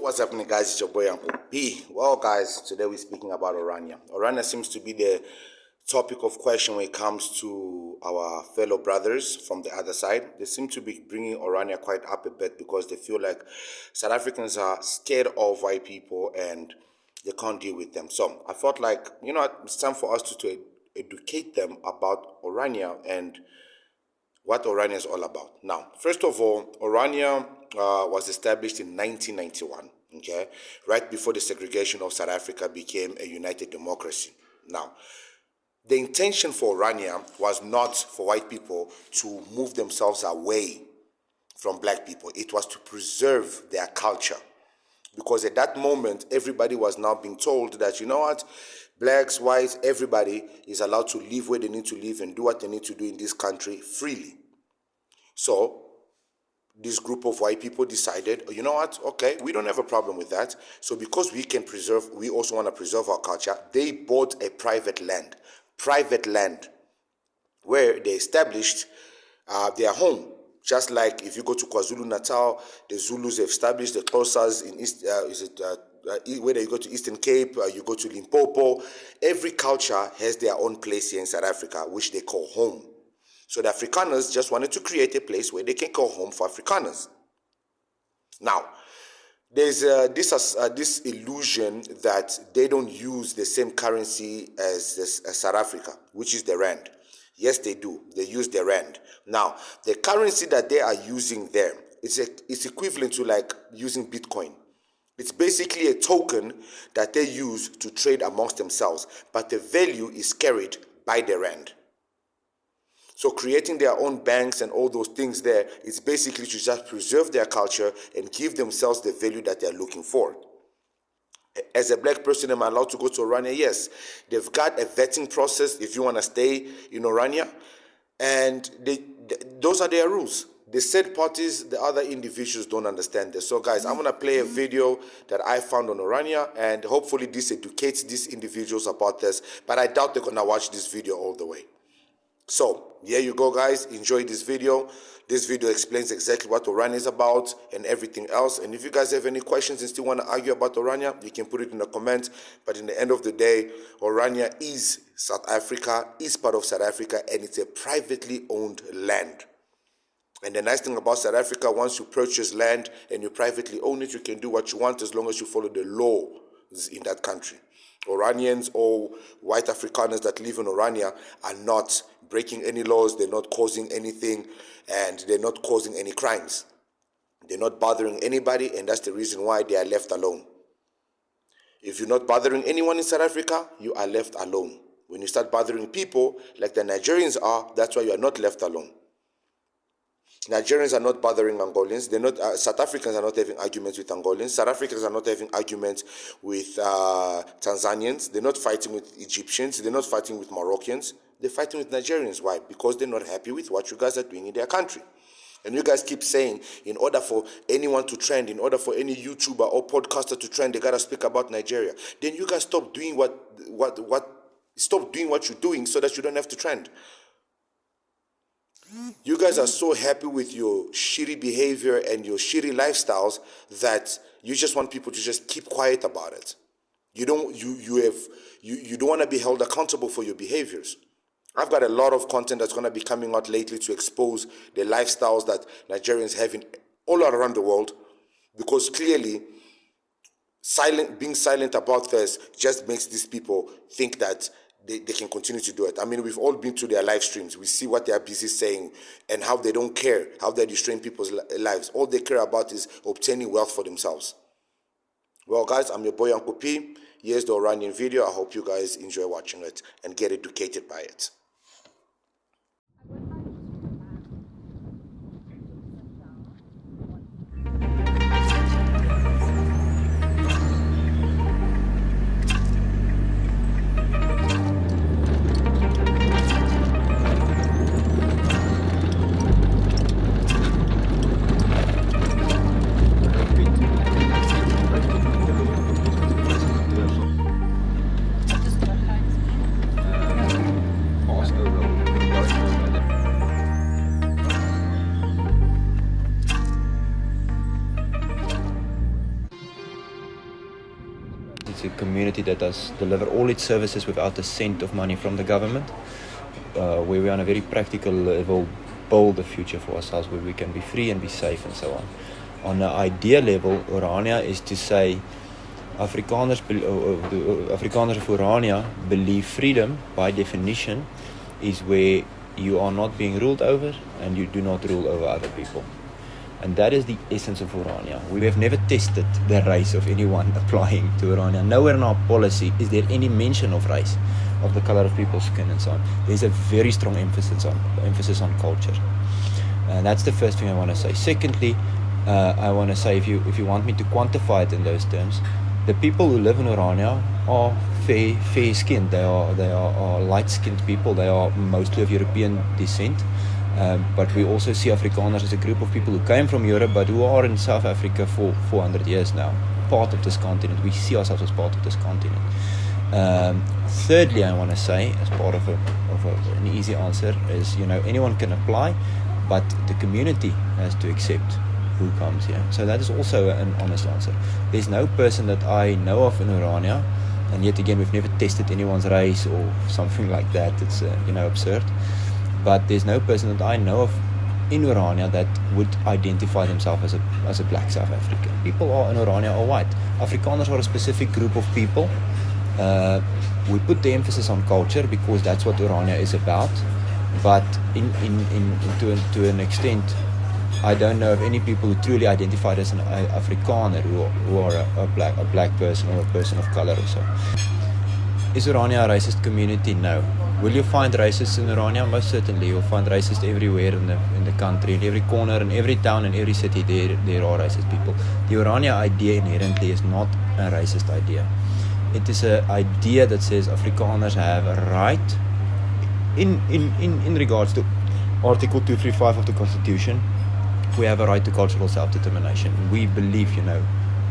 What's happening, guys? It's your boy Uncle P. Well, guys, today we're speaking about Orania. Orania seems to be the topic of question when it comes to our fellow brothers from the other side. They seem to be bringing Orania quite up a bit because they feel like South Africans are scared of white people and they can't deal with them. So I felt like, it's time for us to educate them about Orania and what Orania is all about. Now, first of all, Orania was established in 1991, okay, right before the segregation of South Africa became a united democracy. Now, the intention for Orania was not for white people to move themselves away from black people. It was to preserve their culture. Because at that moment, everybody was now being told that, you know what, blacks, whites, everybody is allowed to live where they need to live and do what they need to do in this country freely. So this group of white people decided, you know what, okay, we don't have a problem with that. So because we also want to preserve our culture, they bought a private land, where they established their home. Just like if you go to KwaZulu-Natal, the Zulus have established the Xhosas in East, whether you go to Eastern Cape, you go to Limpopo, every culture has their own place here in South Africa, which they call home. So the Afrikaners just wanted to create a place where they can call home for Afrikaners. Now, there's this illusion that they don't use the same currency as South Africa, which is the rand. Yes, they do. They use the rand. Now, the currency that they are using there, it's equivalent to like using Bitcoin. It's basically a token that they use to trade amongst themselves, but the value is carried by the rand. So creating their own banks and all those things there is basically to just preserve their culture and give themselves the value that they're looking for. As a black person, am I allowed to go to Orania? Yes. They've got a vetting process if you want to stay in Orania. And those are their rules. The said parties, the other individuals don't understand this. So guys, I'm going to play a video that I found on Orania, and hopefully this educates these individuals about this. But I doubt they're going to watch this video all the way. So, here you go, guys. Enjoy this video. This video explains exactly what Orania is about and everything else. And if you guys have any questions and still want to argue about Orania, you can put it in the comments. But in the end of the day, Orania is South Africa, is part of South Africa, and it's a privately owned land. And the nice thing about South Africa, once you purchase land and you privately own it, you can do what you want as long as you follow the laws in that country. Oranians or white Afrikaners that live in Orania are not breaking any laws, they're not causing anything, and they're not causing any crimes. They're not bothering anybody, and that's the reason why they are left alone. If you're not bothering anyone in South Africa, you are left alone. When you start bothering people, like the Nigerians are, that's why you are not left alone. Nigerians are not bothering Angolans. They're not. South Africans are not having arguments with Angolans. South Africans are not having arguments with Tanzanians. They're not fighting with Egyptians. They're not fighting with Moroccans. They're fighting with Nigerians. Why? Because they're not happy with what you guys are doing in their country. And you guys keep saying, in order for anyone to trend, in order for any YouTuber or podcaster to trend, they gotta speak about Nigeria. Then you guys stop doing stop doing what you're doing so that you don't have to trend. You guys are so happy with your shitty behavior and your shitty lifestyles that you just want people to just keep quiet about it. You don't want to be held accountable for your behaviors. I've got a lot of content that's going to be coming out lately to expose the lifestyles that Nigerians have all around the world, because clearly being silent about this just makes these people think that they can continue to do it. I mean, we've all been to their live streams. We see what they are busy saying and how they don't care, how they're destroying people's lives. All they care about is obtaining wealth for themselves. Well, guys, I'm your boy Uncle P. Here's the Oranian video. I hope you guys enjoy watching it and get educated by it. It's a community that does deliver all its services without a cent of money from the government, where we on a very practical level build a future for ourselves where we can be free and be safe and so on. On an idea level, Orania is to say Afrikaners of Orania believe freedom, by definition, is where you are not being ruled over and you do not rule over other people. And that is the essence of Orania. We have never tested the race of anyone applying to Orania. Nowhere in our policy is there any mention of race, of the color of people's skin and so on. There's a very strong emphasis on culture. That's the first thing I want to say. Secondly, I want to say, if you want me to quantify it in those terms, the people who live in Orania are fair-skinned. They are light-skinned people. They are mostly of European descent. But we also see Afrikaners as a group of people who came from Europe but who are in South Africa for 400 years now, part of this continent. We see ourselves as part of this continent. Thirdly, I want to say, as part of an easy answer, is anyone can apply, but the community has to accept who comes here. So that is also an honest answer. There's no person that I know of in Orania, and yet again we've never tested anyone's race or something like that. It's absurd. But there's no person that I know of in Orania that would identify themselves as a black South African. People in Orania are white. Afrikaners are a specific group of people. We put the emphasis on culture because that's what Orania is about. But to an extent, I don't know of any people who truly identified as an Afrikaner who are a black person or a person of color or so. Is Orania a racist community? No. Will you find racists in Orania? Most certainly. You'll find racists everywhere in the country, in every corner, in every town, in every city. There are racist people. The Orania idea inherently is not a racist idea. It is an idea that says Afrikaners have a right, in regards to Article 235 of the Constitution, we have a right to cultural self-determination. We believe,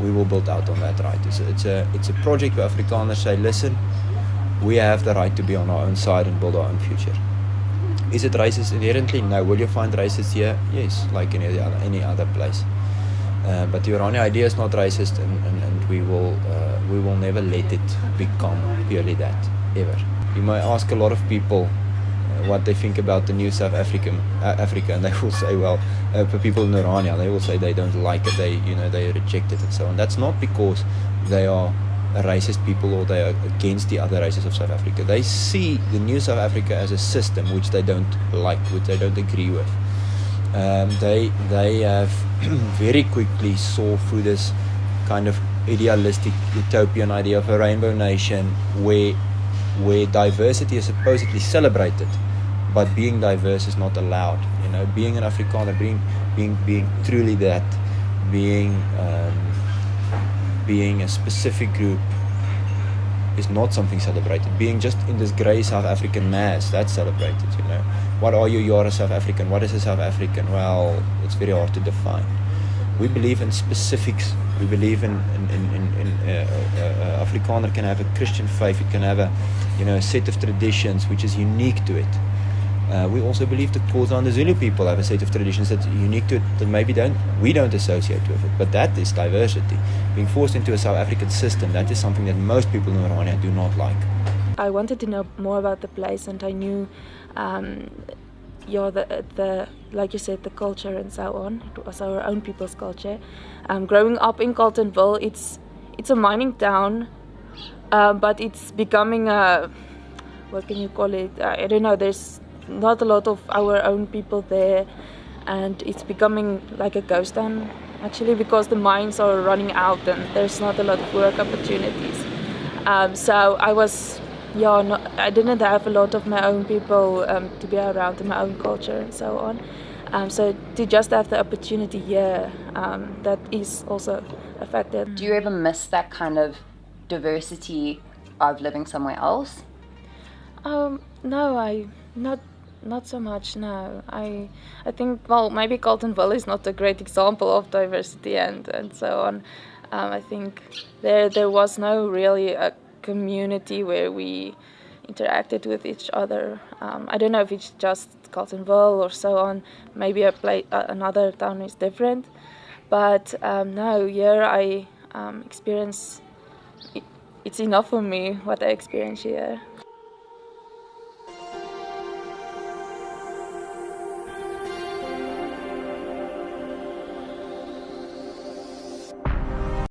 we will build out on that right. It's a project where Afrikaners say, listen, we have the right to be on our own side and build our own future. Is it racist inherently? No. Will you find racists here? Yes, like in any other place. But the Orania idea is not racist, and we will never let it become purely that, ever. You may ask a lot of people what they think about the new South Africa, and they will say, well, for people in Orania, they will say they don't like it, they reject it and so on. That's not because they are a racist people or they are against the other races of South Africa. They see the new South Africa as a system which they don't like, which they don't agree with. They have very quickly saw through this kind of idealistic utopian idea of a rainbow nation where diversity is supposedly celebrated, but being diverse is not allowed. Being an Afrikaner, being truly that, being a specific group is not something celebrated. Being just in this grey South African mass, that's celebrated. What are you? You are a South African. What is a South African? Well, it's very hard to define. We believe in specifics. We believe in Afrikaner can have a Christian faith. It can have a set of traditions which is unique to it. We also believe the Xhosa and the Zulu people have a set of traditions that's unique to it that maybe we don't associate with it. But that is diversity. Being forced into a South African system, that is something that most people in Orania do not like. I wanted to know more about the place, and I knew, the like you said, the culture and so on. It was our own people's culture. Growing up in Carletonville, it's a mining town, but it's becoming a, what can you call it? I don't know. There's not a lot of our own people there, and it's becoming like a ghost town actually, because the mines are running out and there's not a lot of work opportunities. So I didn't have a lot of my own people to be around, in my own culture and so on. So to just have the opportunity here, that is also affected. Do you ever miss that kind of diversity of living somewhere else? No, not so much. No, I think, well, maybe Carletonville is not a great example of diversity and so on. I think there was no really a community where we interacted with each other. I don't know if it's just Carletonville or so on. Maybe another town is different, but no. Here I experience it's enough for me what I experience here.